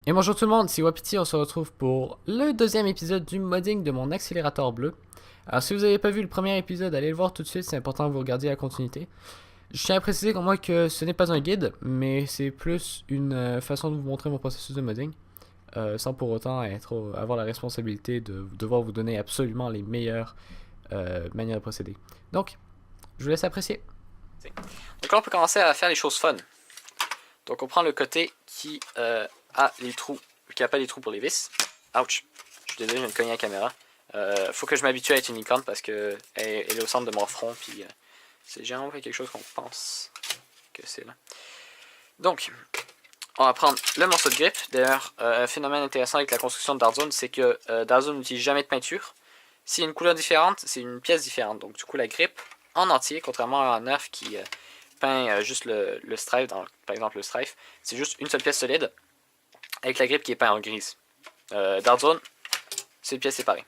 Et bonjour tout le monde, c'est Wapiti, on se retrouve pour le deuxième épisode du modding de mon accélérateur bleu. Alors si vous n'avez pas vu le premier épisode, allez le voir tout de suite, c'est important que vous regardiez la continuité. Je tiens à préciser pour moi que ce n'est pas un guide, mais c'est plus une façon de vous montrer mon processus de modding, sans pour autant avoir la responsabilité de devoir vous donner absolument les meilleures manières de procéder. Donc, je vous laisse apprécier. Donc là on peut commencer à faire les choses fun. Donc on prend le côté qui a les trous, qui n'a pas les trous pour les vis. Ouch, je suis désolé, je viens de cogner la caméra. Faut que je m'habitue à être une licorne parce qu'elle est au centre de mon front, puis c'est généralement quelque chose qu'on pense que c'est là. Donc, on va prendre le morceau de grip. D'ailleurs, un phénomène intéressant avec la construction de Dark Zone, c'est que Dark Zone n'utilise jamais de peinture. S'il y a une couleur différente, c'est une pièce différente. Donc du coup, la grip en entier, contrairement à un nerf qui peint juste le strife, par exemple le strife, c'est juste une seule pièce solide, avec la grip qui est peinte en grise. Dark Zone, c'est une pièce séparée.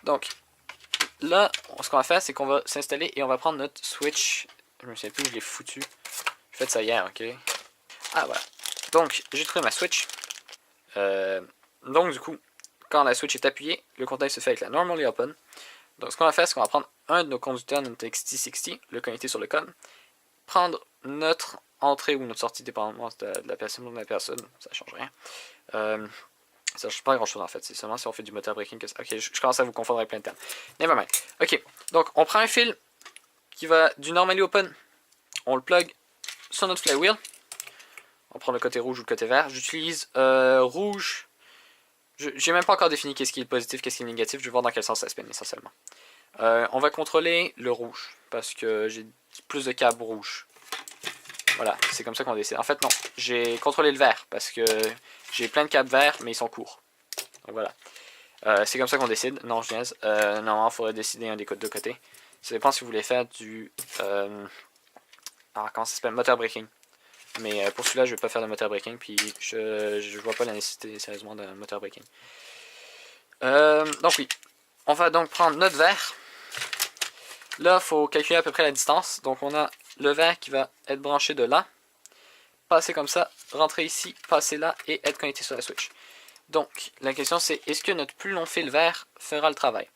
Donc, là, ce qu'on va faire, c'est qu'on va s'installer et on va prendre notre switch. Je me souviens plus, je l'ai foutu. J'ai fait ça hier, ok. Ah, voilà. Donc, j'ai trouvé ma switch. Donc, du coup, quand la switch est appuyée, le contact se fait avec la normally open. Donc, ce qu'on va faire, c'est qu'on va prendre un de nos conducteurs, notre XT60, le connecter sur le com, prendre notre entrée ou notre sortie, dépendamment de la personne ou de la personne, ça change rien. Ça change pas grand chose en fait, c'est seulement si on fait du motor breaking que ça. Ok, je commence à vous confondre avec plein de termes. Nevermind. Ok, donc on prend un fil qui va du normally open, on le plug sur notre flywheel. On prend le côté rouge ou le côté vert. J'utilise rouge. J'ai même pas encore défini qu'est-ce qui est positif, qu'est-ce qui est négatif. Je vais voir dans quel sens ça spin essentiellement. On va contrôler le rouge parce que j'ai plus de câbles rouges. Voilà, c'est comme ça qu'on décide. En fait, non, j'ai contrôlé le vert parce que j'ai plein de câbles verts, mais ils sont courts. Donc voilà. C'est comme ça qu'on décide. Non, je niaise. Non, il faudrait décider un des deux côtés. Ça dépend si vous voulez faire du. Comment ça s'appelle? Motor breaking. Mais pour celui-là, je vais pas faire de motor breaking. Puis je vois pas la nécessité sérieusement d'un motor breaking. Donc oui. On va donc prendre notre verre. Là, il faut calculer à peu près la distance. Donc on a le verre qui va être branché de là. Passer comme ça, rentrer ici, passer là et être connecté sur la switch. Donc, la question c'est, est-ce que notre plus long fil vert fera le travail?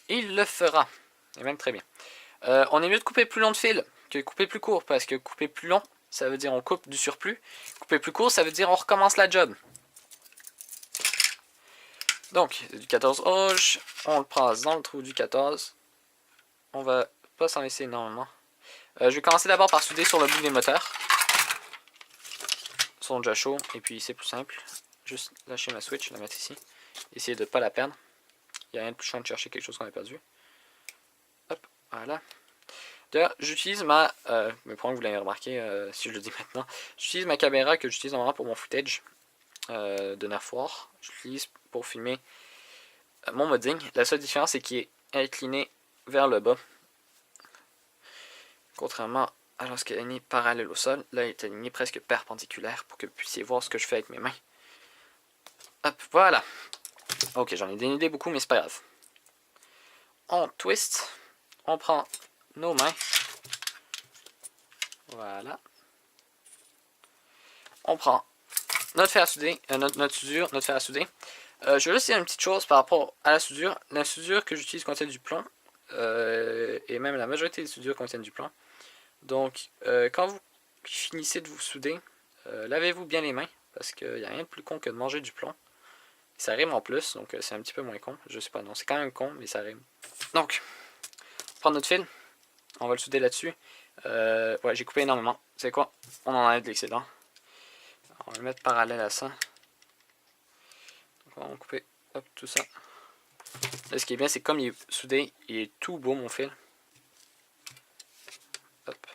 Il le fera, et même très bien. On est mieux de couper plus long de fil que de couper plus court, parce que couper plus long, ça veut dire on coupe du surplus. Couper plus court, ça veut dire on recommence la job. Donc, du 14 rouge, on le passe dans le trou du 14. On va pas s'en laisser énormément. Je vais commencer d'abord par souder sur le bout des moteurs. Ils sont déjà chauds, et puis c'est plus simple. Juste lâcher ma switch, la mettre ici. Essayer de ne pas la perdre. Il n'y a rien de plus chiant de chercher quelque chose qu'on a perdu. Hop, voilà. D'ailleurs, j'utilise ma... mais pour que vous l'avez remarqué, si je le dis maintenant, j'utilise ma caméra que j'utilise normalement pour mon footage de Nerf War. J'utilise pour filmer mon modding. La seule différence, c'est qu'il est incliné vers le bas. Contrairement à lorsqu'il est aligné parallèle au sol, là, il est aligné presque perpendiculaire pour que vous puissiez voir ce que je fais avec mes mains. Hop, voilà. Ok, j'en ai dénudé beaucoup, mais c'est pas grave. On twist. On prend nos mains. Voilà. On prend notre fer à souder, notre soudure, notre fer à souder. Je vais juste dire une petite chose par rapport à la soudure. La soudure que j'utilise contient du plomb. Et même la majorité des soudures contiennent du plomb. Donc, quand vous finissez de vous souder, lavez-vous bien les mains. Parce qu'il n'y a rien de plus con que de manger du plomb. Ça rime en plus, donc c'est un petit peu moins con. Je sais pas, non, c'est quand même con, mais ça rime. Donc, on prend notre fil. On va le souder là-dessus. Ouais, j'ai coupé énormément. C'est quoi? On en enlève de l'excédent. On va le mettre parallèle à ça. Donc on va couper hop, tout ça. Là, ce qui est bien, c'est comme il est soudé, il est tout beau mon fil. Hop.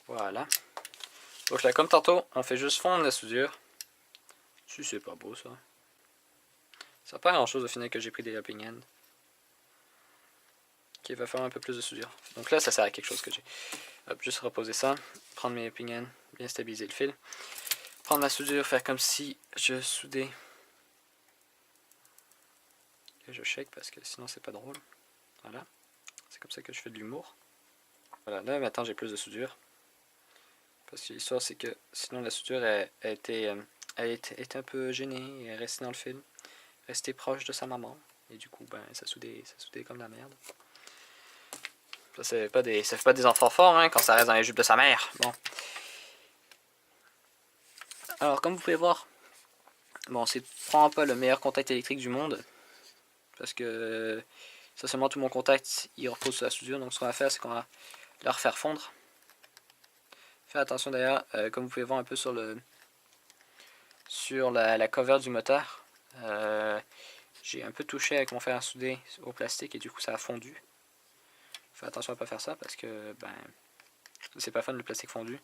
Voilà. Donc là, comme tantôt, on fait juste fondre la soudure. Si c'est pas beau ça. Ça n'a pas grand chose au final que j'ai pris des helping hands. Ok, il va faire un peu plus de soudure. Donc là, ça sert à quelque chose que j'ai. Hop, juste reposer ça. Prendre mes helping hands, bien stabiliser le fil. Prendre ma soudure, faire comme si je soudais. Et je shake parce que sinon c'est pas drôle. Voilà. C'est comme ça que je fais de l'humour. Voilà, là maintenant j'ai plus de soudure. Parce que l'histoire, c'est que sinon la soudure elle était un peu gênée et elle restait dans le film. Restait proche de sa maman. Et du coup, ben, ça soudait comme la merde. Ça fait pas des enfants forts, hein, quand ça reste dans les jupes de sa mère. Bon. Alors, comme vous pouvez voir, bon, c'est probablement pas le meilleur contact électrique du monde. Parce que, essentiellement, tout mon contact, il repose sur la soudure. Donc, ce qu'on va faire, c'est qu'on va le refaire fondre. Faites attention d'ailleurs, comme vous pouvez voir un peu sur la cover du moteur. J'ai un peu touché avec mon fer à souder au plastique et du coup ça a fondu. Faites attention à ne pas faire ça parce que ben c'est pas fun le plastique fondu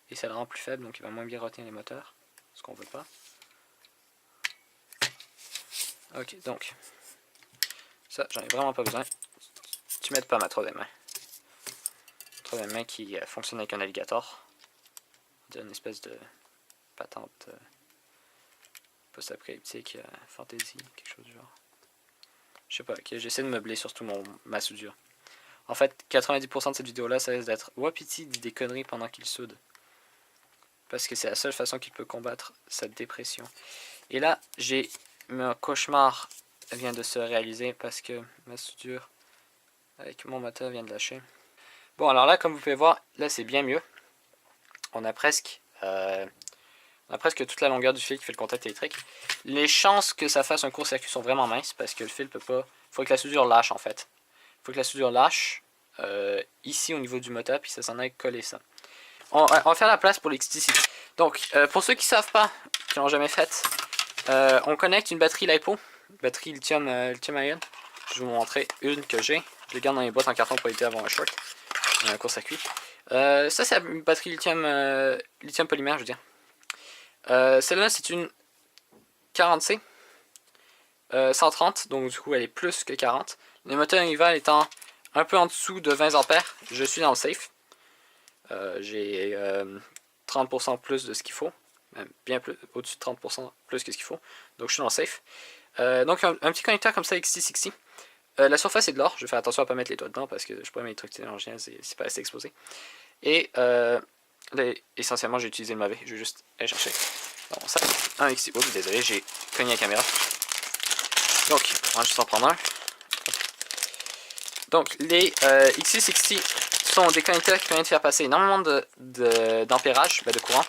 et ça le rend plus faible donc il va moins bien retenir les moteurs, ce qu'on veut pas. Ok, donc ça j'en ai vraiment pas besoin. Tu m'aides pas ma troisième main. Troisième main qui fonctionne avec un alligator. C'est une espèce de patente post-apocalyptique, fantasy, quelque chose du genre. Je sais pas, okay, j'essaie de meubler surtout ma soudure. En fait, 90% de cette vidéo-là, ça risque d'être Wapiti dit des conneries pendant qu'il soude. Parce que c'est la seule façon qu'il peut combattre sa dépression. Et là, mon cauchemar vient de se réaliser parce que ma soudure avec mon moteur vient de lâcher. Bon, alors là, comme vous pouvez voir, là c'est bien mieux. On a presque toute la longueur du fil qui fait le contact électrique. Les chances que ça fasse un court-circuit sont vraiment minces parce que le fil peut pas... Il faut que la soudure lâche en fait. Il faut que la soudure lâche ici au niveau du moteur puis ça s'en aille coller ça. On va faire la place pour l'XT6. Donc pour ceux qui ne savent pas, qui l'ont jamais fait, on connecte une batterie LiPo, batterie lithium-ion. Je vais vous montrer une que j'ai. Je les garde dans les boîtes en carton pour éviter d'avoir un short, un court-circuit. Ça c'est une batterie lithium polymère, je veux dire. Celle-là c'est une 40C 130, donc du coup elle est plus que 40. Le moteur rival étant un peu en dessous de 20 ampères, je suis dans le safe. J'ai 30% plus de ce qu'il faut, même bien plus, au-dessus de 30% plus que ce qu'il faut, donc je suis dans le safe. Donc un petit connecteur comme ça XT60. La surface est de l'or, je vais faire attention à ne pas mettre les doigts dedans parce que je pourrais mettre les trucs technologiens, c'est pas assez exposé. Et essentiellement j'ai utilisé le mauvais, je vais juste aller chercher. Bon, ça, un XT, oups, désolé, j'ai cogné la caméra. Donc, on va juste en prendre un. Donc, les XC60 sont des connecteurs qui permettent de faire passer énormément d'ampérage, de courant.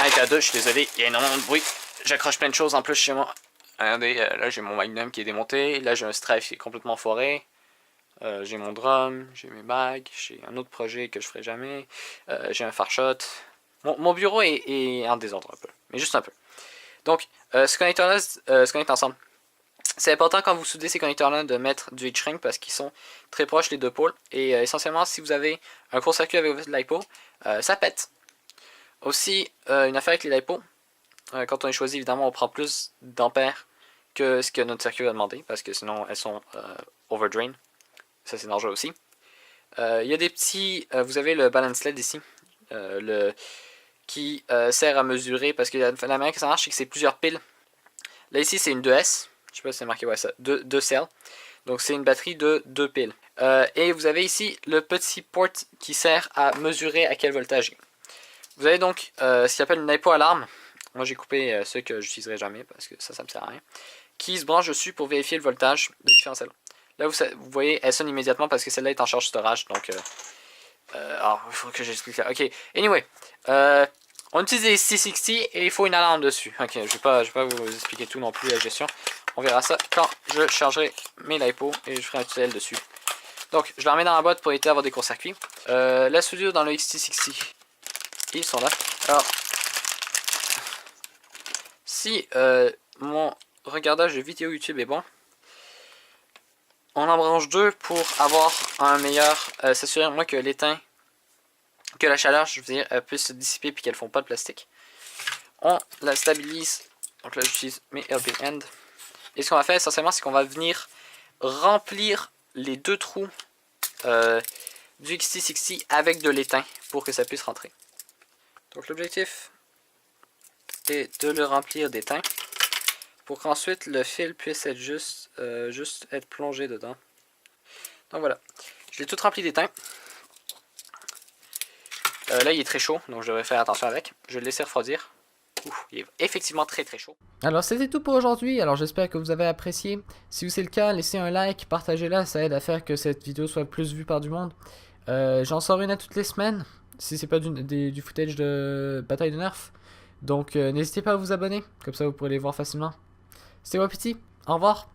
Avec la 2, je suis désolé, il y a énormément de bruit. J'accroche plein de choses en plus chez moi. Regardez, là j'ai mon Magnum qui est démonté. Là j'ai un Strife qui est complètement foiré. J'ai mon drum, j'ai mes bagues, j'ai un autre projet que je ferai jamais. J'ai un Farshot. Mon bureau est en désordre un peu, mais juste un peu. Donc, ce connecteur-là se connecte ensemble. C'est important quand vous soudez ces connecteurs-là de mettre du heat shrink parce qu'ils sont très proches les deux pôles. Et essentiellement, si vous avez un court-circuit avec votre LiPo, ça pète. Aussi, une affaire avec les LiPo, quand on les choisit, évidemment, on prend plus d'ampères que ce que notre circuit va demander parce que sinon, elles sont overdrain. Ça, c'est dangereux aussi. Il y a des petits... vous avez le balance LED ici, qui sert à mesurer parce que la manière que ça marche, c'est que c'est plusieurs piles. Là, ici, c'est une 2S. Je sais pas si c'est marqué, ouais, ça. 2 cells. Donc, c'est une batterie de 2 piles. Et vous avez ici le petit port qui sert à mesurer à quel voltage. Vous avez donc ce qu'on appelle une LiPo alarme. Moi, j'ai coupé ceux que j'utiliserai jamais parce que ça me sert à rien. Qui se branche dessus pour vérifier le voltage de différents cells. Là, vous voyez, elle sonne immédiatement parce que celle-là est en charge storage. Donc, alors, il faut que j'explique là. Ok, anyway. On utilise les C60 et il faut une alarme dessus. Ok, je vais pas vous expliquer tout non plus la gestion. On verra ça quand je chargerai mes LiPo et je ferai un tutoriel dessus. Donc, je la remets dans la boîte pour éviter d'avoir des courts-circuits. La soudure dans le XT60, ils sont là. Alors, si mon regardage de vidéo YouTube est bon, on en branche deux pour avoir un meilleur... s'assurer moi que l'étain, que la chaleur, je veux dire, puisse se dissiper puis qu'elles ne font pas de plastique. On la stabilise. Donc là, j'utilise mes helping end. Et ce qu'on va faire essentiellement, c'est qu'on va venir remplir les deux trous du XT60 avec de l'étain pour que ça puisse rentrer. Donc l'objectif est de le remplir d'étain pour qu'ensuite le fil puisse être juste être plongé dedans. Donc voilà, je l'ai tout rempli d'étain. Là, il est très chaud, donc je devrais faire attention avec. Je vais le laisser refroidir. Ouf, il est effectivement très très chaud. Alors c'était tout pour aujourd'hui, alors j'espère que vous avez apprécié. Si c'est le cas, laissez un like, partagez-la, ça aide à faire que cette vidéo soit plus vue par du monde. J'en sors une à toutes les semaines, si c'est pas du footage de bataille de nerf. Donc n'hésitez pas à vous abonner, comme ça vous pourrez les voir facilement. C'était Wapiti, au revoir.